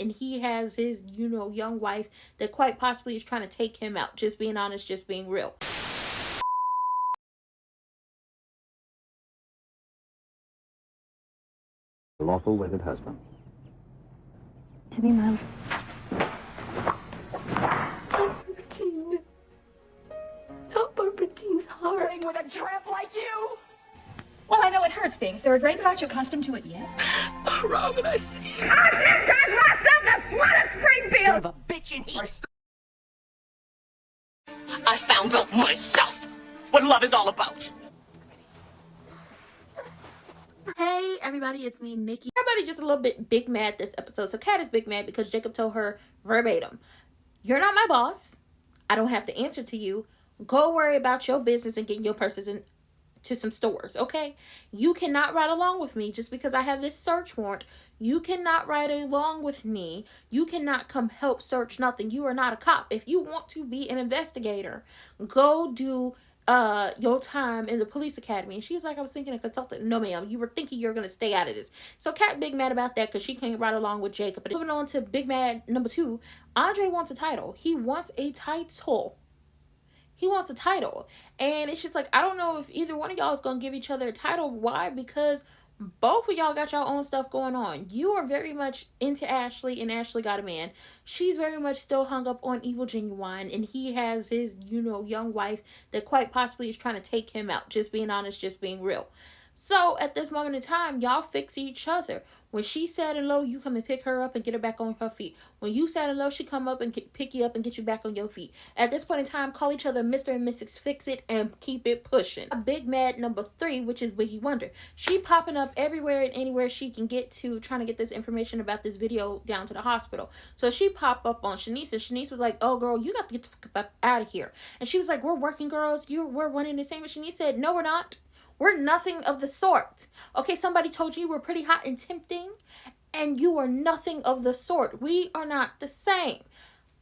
and he has his, young wife that quite possibly is trying to take him out. Just being honest, just being real. Lawful wedded husband. To be my Barbara not Barbara Jean's heart. With a tramp like you? Well, I know it hurts being third rate, but aren't you accustomed to it yet? Oh, Robin, I see. I myself the slut of Springfield! Son of a bitch in heat. I found out myself what love is all about. Hey everybody, it's me, Nikki. Everybody just a little bit big mad this episode. So Kat is big mad because Jacob told her verbatim, "You're not my boss. I don't have to answer to you. Go worry about your business and getting your purses into some stores, okay? You cannot ride along with me just because I have this search warrant. You cannot ride along with me. You cannot come help search nothing. You are not a cop. If you want to be an investigator, go do your time in the police academy." And she's like, "I was thinking a consultant." "No, ma'am, you were thinking you're gonna stay out of this." So Kat big mad about that because she can't ride along with Jacob. But moving on to big mad number 2, Andre wants a title. He wants a title. He wants a title. And it's just like, I don't know if either one of y'all is gonna give each other a title. Why? Because both of y'all got your own stuff going on. You are very much into Ashley, and Ashley got a man. She's very much still hung up on Evil Genuine, and he has his, young wife that quite possibly is trying to take him out. Just being honest, just being real. So at this moment in time, y'all fix each other. When she's sad and low, you come and pick her up and get her back on her feet. When you sad and low, she come up and pick you up and get you back on your feet. At this point in time, call each other Mr. and Mrs. Fix It and keep it pushing. A big mad number 3, which is Wiggy Wonder. She popping up everywhere and anywhere she can get to, trying to get this information about this video down to the hospital. So she popped up on Shanice, and Shanice was like, "Oh girl, you got to get the fuck out of here." And she was like, "We're working girls. We're one and the same." And Shanice said, "No, we're not. We're nothing of the sort. Okay, somebody told you we're pretty hot and tempting, and you are nothing of the sort. We are not the same."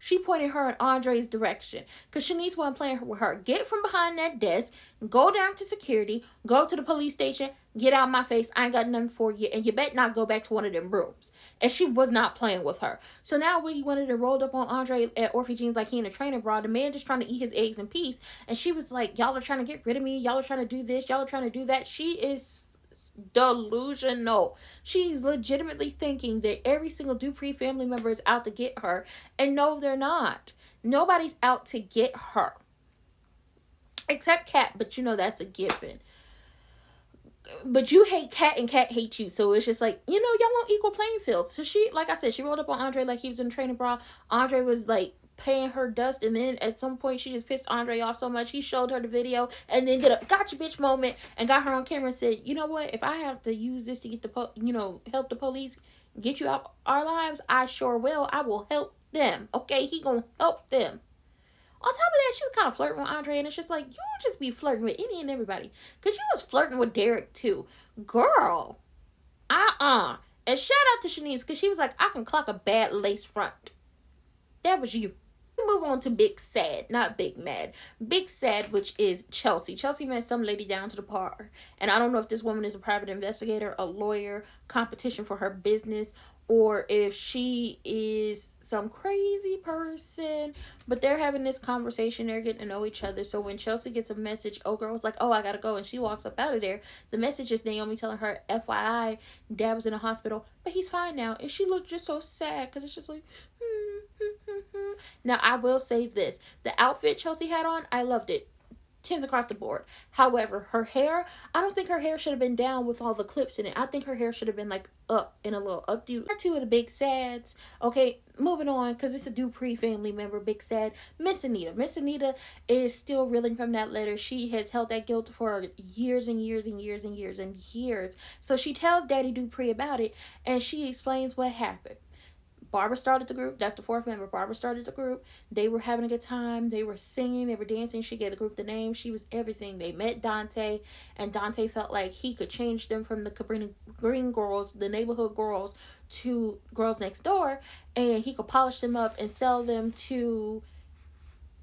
She pointed her in Andre's direction because Shanice wasn't playing with her. "Get from behind that desk, go down to security, go to the police station, get out of my face. I ain't got nothing for you, and you better not go back to one of them rooms." And she was not playing with her. So now Wiggy wanted to rolled up on Andre at Orphe Jeans like he in a training bra. The man just trying to eat his eggs in peace. And she was like, "Y'all are trying to get rid of me. Y'all are trying to do this. Y'all are trying to do that." She is delusional. She's legitimately thinking that every single Dupree family member is out to get her, and no, they're not. Nobody's out to get her except Kat, but that's a given. But you hate Kat and Kat hates you, so it's just like, y'all on equal playing fields. So she, like I said, she rolled up on Andre like he was in a training bra. Andre was like paying her dust, and then at some point she just pissed Andre off so much he showed her the video and then did a gotcha bitch moment and got her on camera and said, "You know what, if I have to use this to get the help the police get you out our lives, I sure will. I will help them." Okay, he gonna help them. On top of that, she was kind of flirting with Andre, and it's just like, you would just be flirting with any and everybody, because you was flirting with Derek too, girl. And shout out to Shanice, because she was like, "I can clock a bad lace front." That was you. Move on to Big Sad, not Big Mad. Big Sad, which is Chelsea. Chelsea met some lady down to the bar, and I don't know if this woman is a private investigator, a lawyer, competition for her business, or if she is some crazy person, but they're having this conversation. They're getting to know each other. So when Chelsea gets a message, old girl was like, "Oh, I gotta go," and she walks up out of there. The message is Naomi telling her, "FYI, Dad was in a hospital, but he's fine now." And she looked just so sad, because it's just like, Now, I will say this. The outfit Chelsea had on, I loved it. 10s across the board. However, her hair, I don't think her hair should have been down with all the clips in it. I think her hair should have been like up in a little updo. Two of the big sads. Okay, moving on, because it's a Dupree family member, Big Sad. Miss Anita. Miss Anita is still reeling from that letter. She has held that guilt for years and years and years and years and years. So she tells Daddy Dupree about it, and she explains what happened. Barbara started the group. That's the 4th member. Barbara started the group. They were having a good time. They were singing. They were dancing. She gave the group the name. She was everything. They met Dante, and Dante felt like he could change them from the Cabrini Green girls, the neighborhood girls, to Girls Next Door, and he could polish them up and sell them to,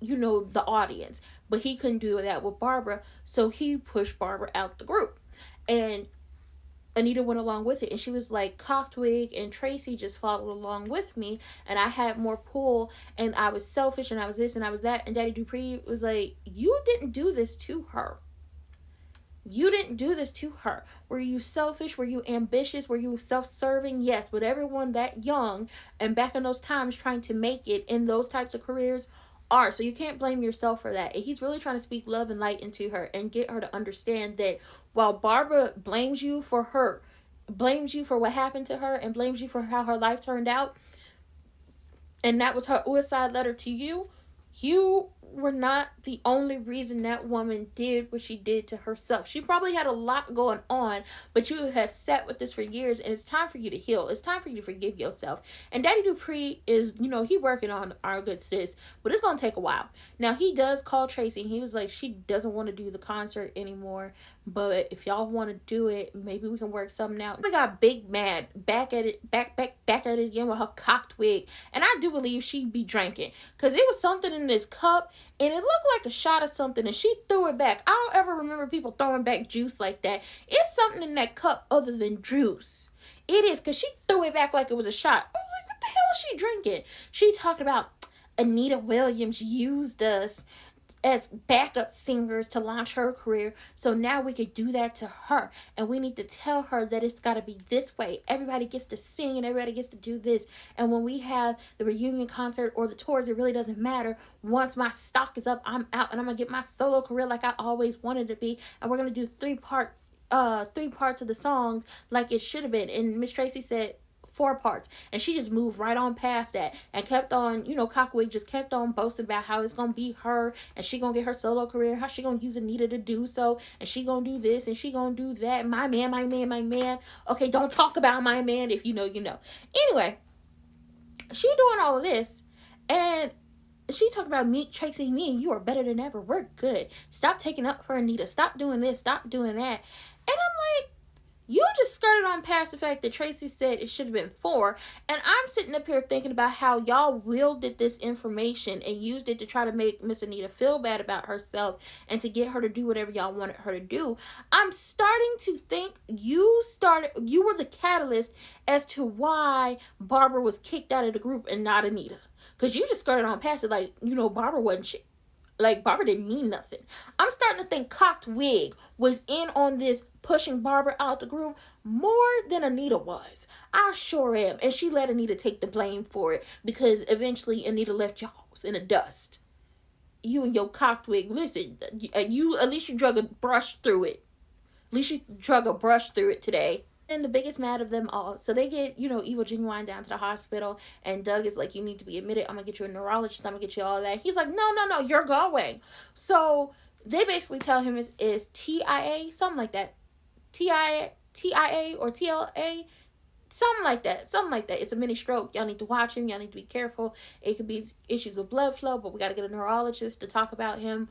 the audience. But he couldn't do that with Barbara, so he pushed Barbara out the group. And Anita went along with it, and she was like, Cocked-Wig and Tracy just followed along with me, and I had more pull, and I was selfish, and I was this, and I was that. And Daddy Dupree was like, you didn't do this to her. You didn't do this to her. Were you selfish? Were you ambitious? Were you self-serving? Yes, but everyone that young and back in those times trying to make it in those types of careers are. So you can't blame yourself for that. And he's really trying to speak love and light into her and get her to understand that while Barbara blames you for what happened to her and blames you for how her life turned out, and that was her suicide letter to you, you were not the only reason that woman did what she did to herself. She probably had a lot going on, but you have sat with this for years, and it's time for you to heal. It's time for you to forgive yourself. And Daddy Dupree is, he working on our good sis, but it's going to take a while. Now, he does call Tracy, and he was like, she doesn't want to do the concert anymore, but if y'all want to do it, maybe we can work something out. We got Big Mad back at it again with her cocked wig, and I do believe she'd be drinking, because it was something in this cup, and it looked like a shot of something, and she threw it back. I don't ever remember people throwing back juice like that. It's something in that cup other than juice. It is, because she threw it back like it was a shot. I was like, what the hell is she drinking? She talked about Anita Williams used us as backup singers to launch her career, so now we could do that to her, and we need to tell her that it's got to be this way. Everybody gets to sing and everybody gets to do this, and when we have the reunion concert or the tours, it really doesn't matter. Once my stock is up, I'm out, and I'm gonna get my solo career like I always wanted to be, and we're gonna do three parts of the songs like it should have been. And Miss Tracy said 4 parts, and she just moved right on past that and kept on, Cockaway just kept on boasting about how it's gonna be her, and she gonna get her solo career, how she gonna use Anita to do so, and she gonna do this and she gonna do that. My man. Okay, don't talk about my man. If you know, you know. Anyway, she doing all of this, and she talked about me, Tracy, me and you are better than ever. We're good. Stop taking up for Anita. Stop doing this. Stop doing that. And I'm like, you just skirted on past the fact that Tracy said it should have been 4. And I'm sitting up here thinking about how y'all wielded this information and used it to try to make Miss Anita feel bad about herself and to get her to do whatever y'all wanted her to do. I'm starting to think you were the catalyst as to why Barbara was kicked out of the group and not Anita. Because you just skirted on past it like, Barbara wasn't shit. Like, Barbara didn't mean nothing. I'm starting to think Cocked Wig was in on this pushing Barbara out the group more than Anita was. I sure am. And she let Anita take the blame for it, because eventually Anita left y'all in the dust. You and your Cocked Wig, listen, at least you drug a brush through it. At least you drug a brush through it today. And the biggest mad of them all. So they get, Evil Genuine down to the hospital, and Doug is like, you need to be admitted. I'm going to get you a neurologist. I'm going to get you all that. He's like, no, you're going. So they basically tell him it's TIA, something like that. TIA or TLA, something like that. It's a mini stroke. Y'all need to watch him. Y'all need to be careful. It could be issues with blood flow, but we got to get a neurologist to talk about him.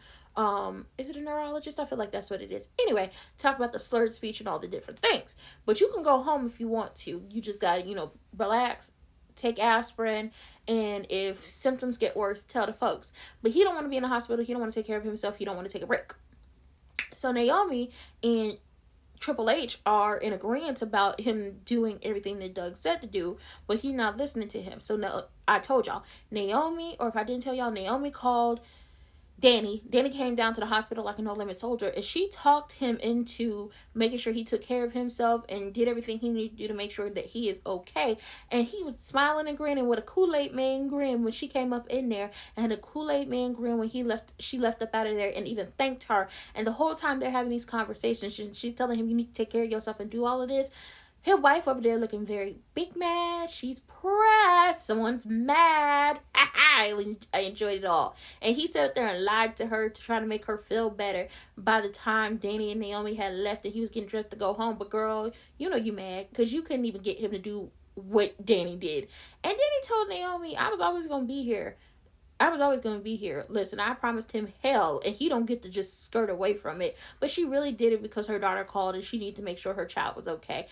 Is it a neurologist? I feel like that's what it is. Anyway, talk about the slurred speech and all the different things. But you can go home if you want to. You just gotta, relax, take aspirin, and if symptoms get worse, tell the folks. But he don't want to be in the hospital. He don't want to take care of himself. He don't want to take a break. So Naomi and Triple H are in agreement about him doing everything that Doug said to do, but he's not listening to him. So no, I told y'all, Naomi, or if I didn't tell y'all, Naomi called Danny came down to the hospital like a No Limit soldier, and she talked him into making sure he took care of himself and did everything he needed to do to make sure that he is okay. And he was smiling and grinning with a Kool-Aid man grin when she came up in there, and a Kool-Aid man grin when she left up out of there, and even thanked her. And the whole time they're having these conversations, she's telling him, you need to take care of yourself and do all of this. His wife over there looking very big mad. She's pressed. Someone's mad. I enjoyed it all. And he sat there and lied to her to try to make her feel better. By the time Danny and Naomi had left and he was getting dressed to go home. But girl, you mad because you couldn't even get him to do what Danny did. And then he told Naomi, I was always going to be here. Listen, I promised him hell, and he don't get to just skirt away from it. But she really did it because her daughter called and she needed to make sure her child was okay.